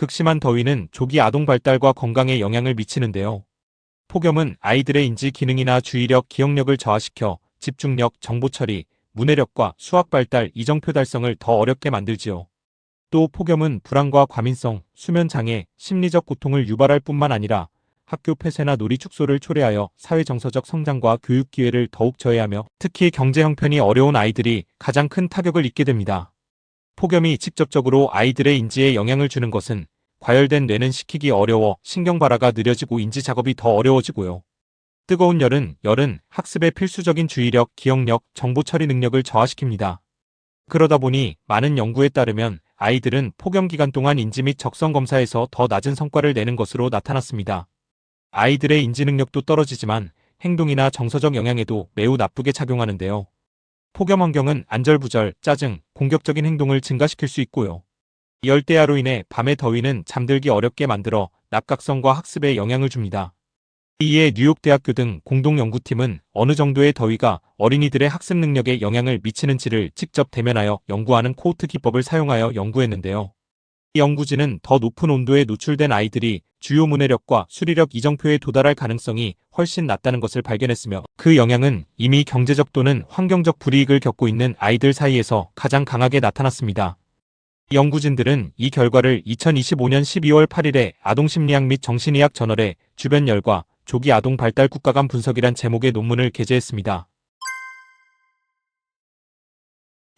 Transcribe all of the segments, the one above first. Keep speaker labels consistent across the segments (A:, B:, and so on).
A: 극심한 더위는 조기 아동 발달과 건강에 영향을 미치는데요. 폭염은 아이들의 인지 기능이나 주의력, 기억력을 저하시켜 집중력, 정보 처리, 문해력과 수학 발달, 이정표 달성을 더 어렵게 만들지요. 또 폭염은 불안과 과민성, 수면 장애, 심리적 고통을 유발할 뿐만 아니라 학교 폐쇄나 놀이 축소를 초래하여 사회 정서적 성장과 교육 기회를 더욱 저해하며 특히 경제 형편이 어려운 아이들이 가장 큰 타격을 입게 됩니다. 폭염이 직접적으로 아이들의 인지에 영향을 주는 것은 과열된 뇌는 식히기 어려워 신경 발화가 느려지고 인지 작업이 더 어려워지고요. 뜨거운 열은 학습의 필수적인 주의력, 기억력, 정보 처리 능력을 저하시킵니다. 그러다 보니 많은 연구에 따르면 아이들은 폭염 기간 동안 인지 및 적성 검사에서 더 낮은 성과를 내는 것으로 나타났습니다. 아이들의 인지 능력도 떨어지지만 행동이나 정서적 영향에도 매우 나쁘게 작용하는데요. 폭염 환경은 안절부절, 짜증, 공격적인 행동을 증가시킬 수 있고요. 열대야로 인해 밤의 더위는 잠들기 어렵게 만들어 낙각성과 학습에 영향을 줍니다. 이에 뉴욕대학교 등 공동연구팀은 어느 정도의 더위가 어린이들의 학습 능력에 영향을 미치는지를 직접 대면하여 연구하는 코호트 기법을 사용하여 연구했는데요. 이 연구진은 더 높은 온도에 노출된 아이들이 주요 문해력과 수리력 이정표에 도달할 가능성이 훨씬 낮다는 것을 발견했으며 그 영향은 이미 경제적 또는 환경적 불이익을 겪고 있는 아이들 사이에서 가장 강하게 나타났습니다. 연구진들은 이 결과를 2025년 12월 8일에 아동심리학 및 정신의학 저널에 주변 열과 조기 아동 발달 국가 간 분석이란 제목의 논문을 게재했습니다.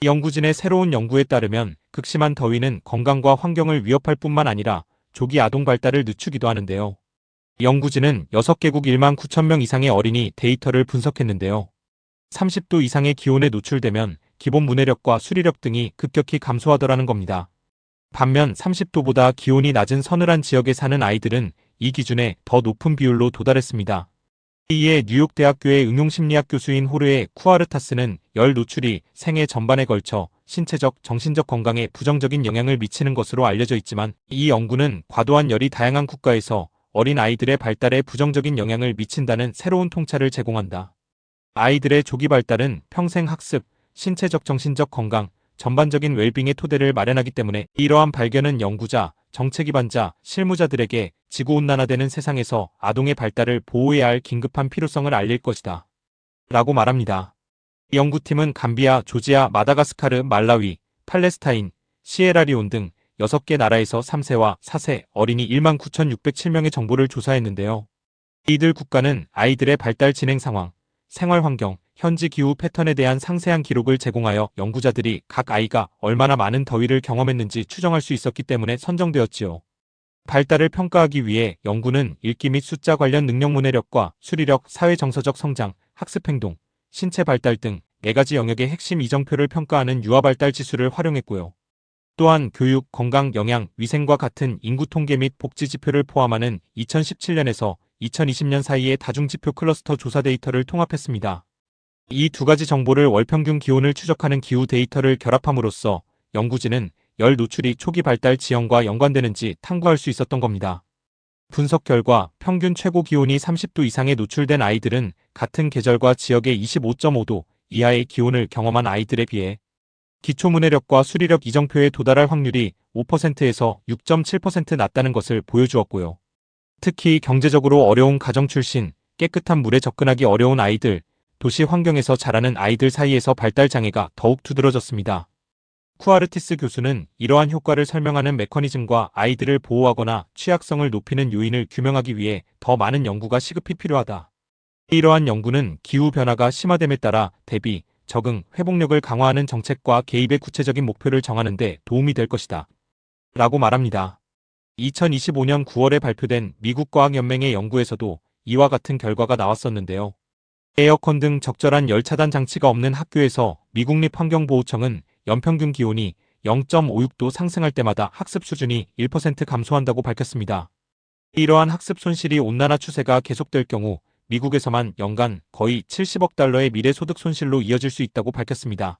A: 연구진의 새로운 연구에 따르면 극심한 더위는 건강과 환경을 위협할 뿐만 아니라 조기 아동 발달을 늦추기도 하는데요. 연구진은 6개국 1만 9천 명 이상의 어린이 데이터를 분석했는데요. 30도 이상의 기온에 노출되면 기본 문해력과 수리력 등이 급격히 감소하더라는 겁니다. 반면 30도보다 기온이 낮은 서늘한 지역에 사는 아이들은 이 기준에 더 높은 비율로 도달했습니다. 이에 뉴욕대학교의 응용심리학 교수인 호르에 쿠아르타스는 열 노출이 생애 전반에 걸쳐 신체적, 정신적 건강에 부정적인 영향을 미치는 것으로 알려져 있지만 이 연구는 과도한 열이 다양한 국가에서 어린 아이들의 발달에 부정적인 영향을 미친다는 새로운 통찰을 제공한다. 아이들의 조기 발달은 평생 학습, 신체적 정신적 건강, 전반적인 웰빙의 토대를 마련하기 때문에 이러한 발견은 연구자, 정책 기반자, 실무자들에게 지구온난화되는 세상에서 아동의 발달을 보호해야 할 긴급한 필요성을 알릴 것이다. 라고 말합니다. 연구팀은 감비아, 조지아, 마다가스카르, 말라위, 팔레스타인, 시에라리온 등 6개 나라에서 3세와 4세 어린이 19,607명의 정보를 조사했는데요. 이들 국가는 아이들의 발달 진행 상황, 생활 환경, 현지 기후 패턴에 대한 상세한 기록을 제공하여 연구자들이 각 아이가 얼마나 많은 더위를 경험했는지 추정할 수 있었기 때문에 선정되었지요. 발달을 평가하기 위해 연구는 읽기 및 숫자 관련 능력 문해력과 수리력, 사회 정서적 성장, 학습 행동, 신체 발달 등 4가지 영역의 핵심 이정표를 평가하는 유아 발달 지수를 활용했고요. 또한 교육, 건강, 영양, 위생과 같은 인구 통계 및 복지 지표를 포함하는 2017년에서 2020년 사이의 다중지표 클러스터 조사 데이터를 통합했습니다. 이 2가지 정보를 월평균 기온을 추적하는 기후 데이터를 결합함으로써 연구진은 열 노출이 초기 발달 지형과 연관되는지 탐구할 수 있었던 겁니다. 분석 결과 평균 최고 기온이 30도 이상에 노출된 아이들은 같은 계절과 지역의 25.5도 이하의 기온을 경험한 아이들에 비해 기초 문해력과 수리력 이정표에 도달할 확률이 5%에서 6.7% 낮다는 것을 보여주었고요. 특히 경제적으로 어려운 가정 출신, 깨끗한 물에 접근하기 어려운 아이들, 도시 환경에서 자라는 아이들 사이에서 발달 장애가 더욱 두드러졌습니다. 쿠아르티스 교수는 이러한 효과를 설명하는 메커니즘과 아이들을 보호하거나 취약성을 높이는 요인을 규명하기 위해 더 많은 연구가 시급히 필요하다. 이러한 연구는 기후변화가 심화됨에 따라 대비, 적응, 회복력을 강화하는 정책과 개입의 구체적인 목표를 정하는 데 도움이 될 것이다. 라고 말합니다. 2025년 9월에 발표된 미국 과학연맹의 연구에서도 이와 같은 결과가 나왔었는데요. 에어컨 등 적절한 열 차단 장치가 없는 학교에서 미국립 환경보호청은 연평균 기온이 0.56도 상승할 때마다 학습 수준이 1% 감소한다고 밝혔습니다. 이러한 학습 손실이 온난화 추세가 계속될 경우 미국에서만 연간 거의 70억 달러의 미래 소득 손실로 이어질 수 있다고 밝혔습니다.